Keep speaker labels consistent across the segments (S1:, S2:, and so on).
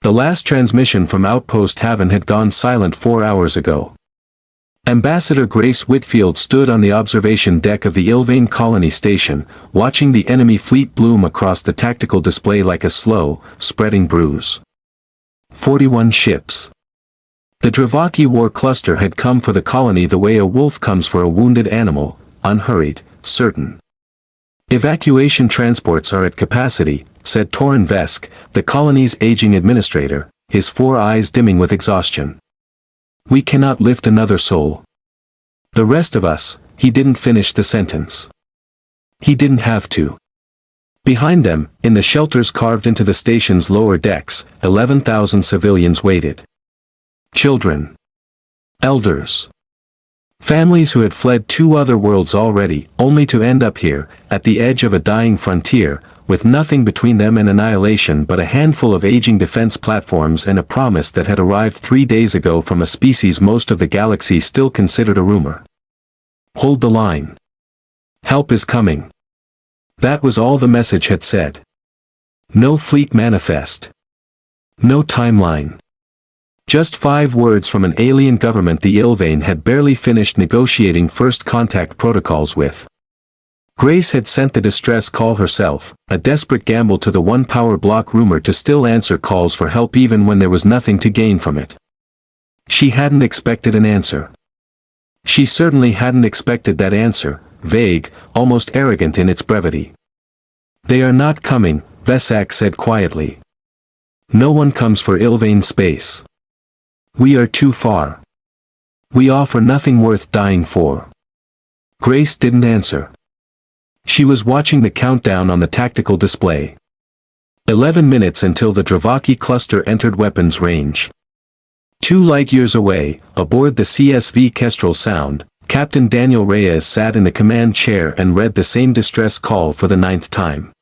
S1: The last transmission from Outpost Haven had gone silent 4 hours ago. Ambassador Grace Whitfield stood on the observation deck of the Ilvain colony station, watching the enemy fleet bloom across the tactical display like a slow, spreading bruise. 41 ships. The Drevakhi War Cluster had come for the colony the way a wolf comes for a wounded animal, unhurried, certain. Evacuation transports are at capacity, said Torin Vesk, the colony's aging administrator, his 4 eyes dimming with exhaustion. We cannot lift another soul. The rest of us, he didn't finish the sentence. He didn't have to. Behind them, in the shelters carved into the station's lower decks, 11,000 civilians waited. Children. Elders. Families who had fled 2 other worlds already, only to end up here, at the edge of a dying frontier, with nothing between them and annihilation but a handful of aging defense platforms and a promise that had arrived 3 days ago from a species most of the galaxy still considered a rumor. Hold the line. Help is coming. That was all the message had said. No fleet manifest. No timeline. Just 5 words from an alien government the Ilvain had barely finished negotiating first contact protocols with. Grace had sent the distress call herself, a desperate gamble to the one power block rumor to still answer calls for help even when there was nothing to gain from it. She hadn't expected an answer. She certainly hadn't expected that answer, vague, almost arrogant in its brevity. They are not coming, Vesak said quietly. No one comes for Ilvain space. We are too far. We offer nothing worth dying for. Grace didn't answer. She was watching the countdown on the tactical display. 11 minutes until the Drevakhi cluster entered weapons range. 2 light-years away, aboard the CSV Kestrel Sound, Captain Daniel Reyes sat in the command chair and read the same distress call for the 9th time.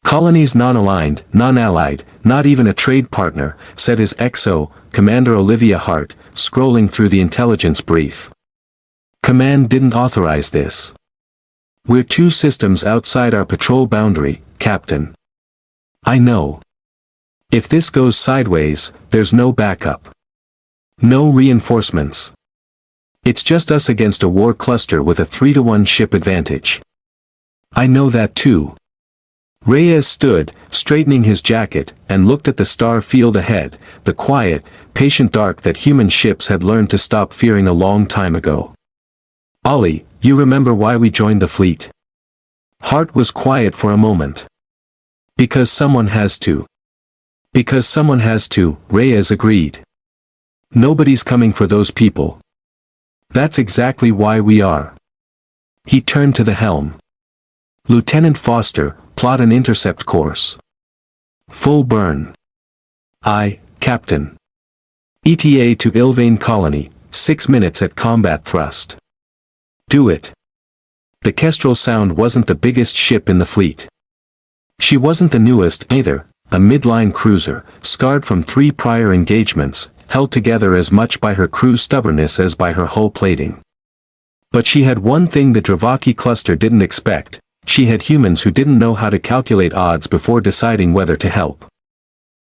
S1: Colonies non-aligned, non-allied, not even a trade partner, said his XO, Commander Olivia Hart, scrolling through the intelligence brief. Command didn't authorize this. We're 2 systems outside our patrol boundary, Captain. I know. If this goes sideways, there's no backup. No reinforcements. It's just us against a war cluster with a 3-to-1 ship advantage. I know that too. Reyes stood, straightening his jacket, and looked at the star field ahead, the quiet, patient dark that human ships had learned to stop fearing a long time ago. Ollie, you remember why we joined the fleet? Hart was quiet for a moment. Because someone has to. Because someone has to, Reyes agreed. Nobody's coming for those people. That's exactly why we are. He turned to the helm. Lieutenant Foster, plot an intercept course. Full burn. Aye, Captain. ETA to Ilvain colony, 6 minutes at combat thrust. Do it. The Kestrel Sound wasn't the biggest ship in the fleet. She wasn't the newest either, a midline cruiser, scarred from 3 prior engagements, held together as much by her crew's stubbornness as by her hull plating. But she had one thing the Drevakhi cluster didn't expect: she had humans who didn't know how to calculate odds before deciding whether to help.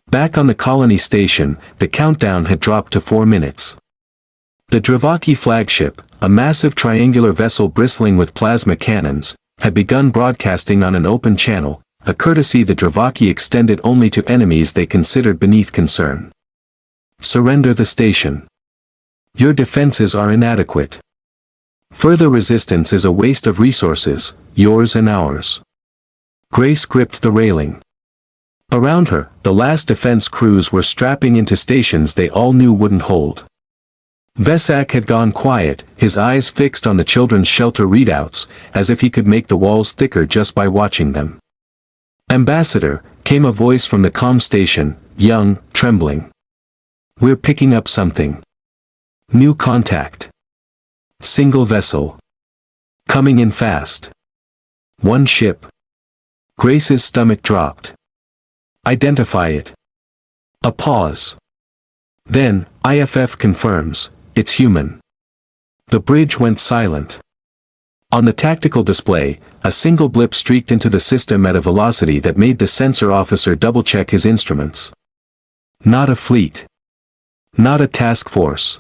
S1: Back on the colony station, the countdown had dropped to 4 minutes. The Drevakhi flagship, a massive triangular vessel bristling with plasma cannons, had begun broadcasting on an open channel, a courtesy the Drevakhi extended only to enemies they considered beneath concern. Surrender the station. Your defenses are inadequate. Further resistance is a waste of resources, yours and ours. Grace gripped the railing. Around her, the last defense crews were strapping into stations they all knew wouldn't hold. Vesak had gone quiet, his eyes fixed on the children's shelter readouts, as if he could make the walls thicker just by watching them. Ambassador, came a voice from the comm station, young, trembling. We're picking up something. New contact. Single vessel. Coming in fast. 1 ship. Grace's stomach dropped. Identify it. A pause. Then, IFF confirms, it's human. The bridge went silent. On the tactical display, a single blip streaked into the system at a velocity that made the sensor officer double-check his instruments. Not a fleet. Not a task force.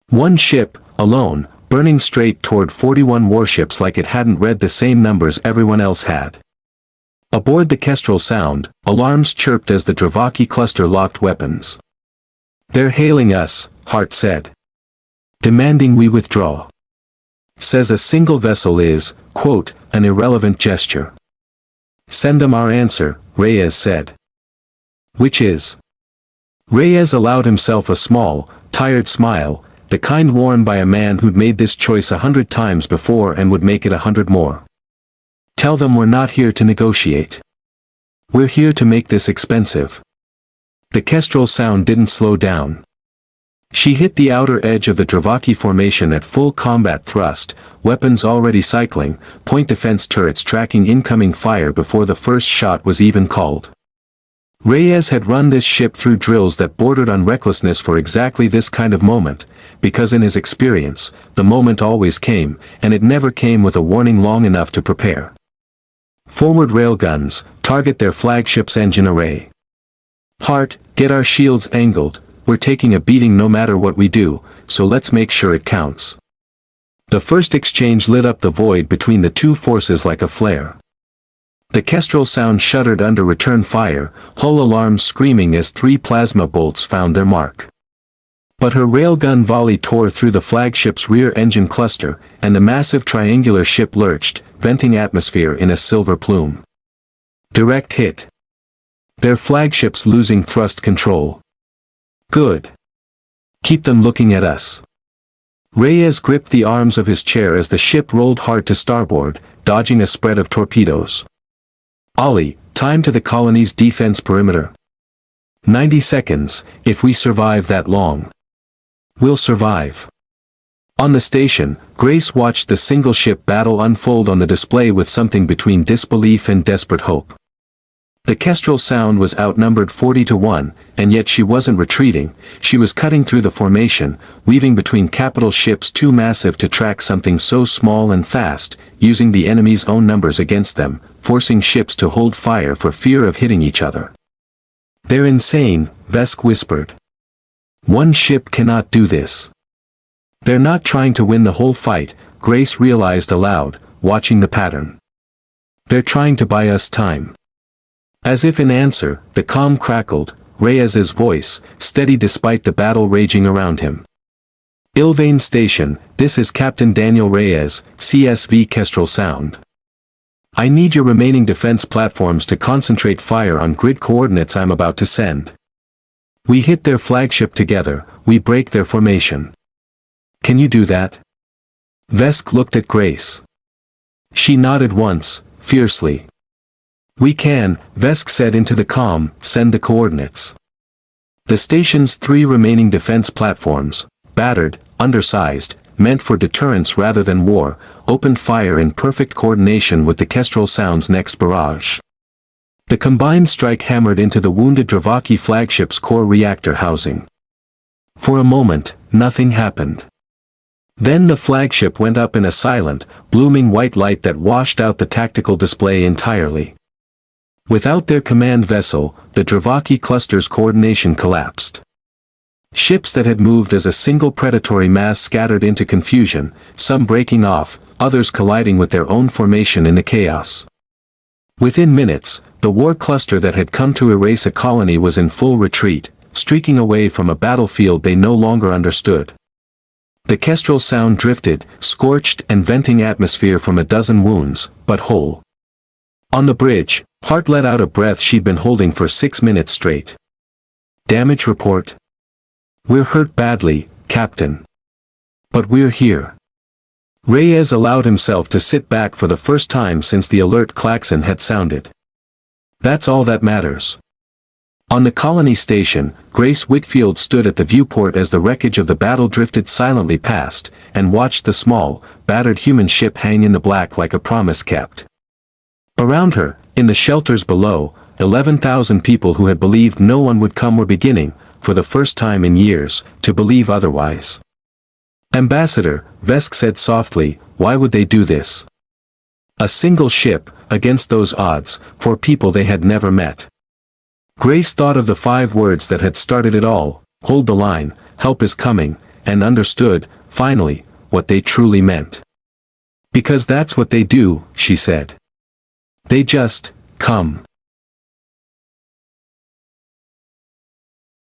S1: One ship, alone, burning straight toward 41 warships like it hadn't read the same numbers everyone else had. Aboard the Kestrel Sound, alarms chirped as the Drevakhi cluster locked weapons. "They're hailing us," Hart said. "Demanding we withdraw. Says a single vessel is, quote, an irrelevant gesture. Send them our answer," Reyes said. "Which is?" Reyes allowed himself a small, tired smile, the kind worn by a man who'd made this choice 100 times before and would make it 100 more. "Tell them we're not here to negotiate. We're here to make this expensive." The Kestrel Sound didn't slow down. She hit the outer edge of the Drevakhi formation at full combat thrust, weapons already cycling, point defense turrets tracking incoming fire before the first shot was even called. Reyes had run this ship through drills that bordered on recklessness for exactly this kind of moment, because in his experience, the moment always came, and it never came with a warning long enough to prepare. "Forward railguns, target their flagship's engine array. Hart, get our shields angled, we're taking a beating no matter what we do, so let's make sure it counts." The first exchange lit up the void between the two forces like a flare. The Kestrel Sound shuddered under return fire, hull alarms screaming as 3 plasma bolts found their mark. But her railgun volley tore through the flagship's rear engine cluster, and the massive triangular ship lurched, venting atmosphere in a silver plume. Direct hit. Their flagship's losing thrust control. Good. Keep them looking at us. Reyes gripped the arms of his chair as the ship rolled hard to starboard, dodging a spread of torpedoes. "Ollie, time to the colony's defense perimeter. 90 seconds, if we survive that long. We'll survive." On the station, Grace watched the single-ship battle unfold on the display with something between disbelief and desperate hope. The Kestrel Sound was outnumbered 40-1, and yet she wasn't retreating, she was cutting through the formation, weaving between capital ships too massive to track something so small and fast, using the enemy's own numbers against them, forcing ships to hold fire for fear of hitting each other. "They're insane," Vesk whispered. "One ship cannot do this." "They're not trying to win the whole fight," Grace realized aloud, watching the pattern. "They're trying to buy us time." As if in answer, the comm crackled, Reyes's voice, steady despite the battle raging around him. "Ilvain Station, this is Captain Daniel Reyes, CSV Kestrel Sound. I need your remaining defense platforms to concentrate fire on grid coordinates I'm about to send. We hit their flagship together, we break their formation. Can you do that?" Vesk looked at Grace. She nodded once, fiercely. "We can," Vesk said into the comm, "send the coordinates." The station's 3 remaining defense platforms, battered, undersized, meant for deterrence rather than war, opened fire in perfect coordination with the Kestrel Sound's next barrage. The combined strike hammered into the wounded Drevakhi flagship's core reactor housing. For a moment, nothing happened. Then the flagship went up in a silent, blooming white light that washed out the tactical display entirely. Without their command vessel, the Drevakhi cluster's coordination collapsed. Ships that had moved as a single predatory mass scattered into confusion, some breaking off, others colliding with their own formation in the chaos. Within minutes, the war cluster that had come to erase a colony was in full retreat, streaking away from a battlefield they no longer understood. The Kestrel Sound drifted, scorched and venting atmosphere from a dozen wounds, but whole. On the bridge, Hart let out a breath she'd been holding for 6 minutes straight. "Damage report? We're hurt badly, Captain. But we're here." Reyes allowed himself to sit back for the first time since the alert klaxon had sounded. "That's all that matters." On the colony station, Grace Whitfield stood at the viewport as the wreckage of the battle drifted silently past, and watched the small, battered human ship hang in the black like a promise kept. Around her, in the shelters below, 11,000 people who had believed no one would come were beginning, for the first time in years, to believe otherwise. "Ambassador," Vesk said softly, "why would they do this? A single ship, against those odds, for people they had never met. Grace thought of the 5 words that had started it all, hold the line, help is coming, and understood, finally, what they truly meant. Because that's what they do, she said. They just come.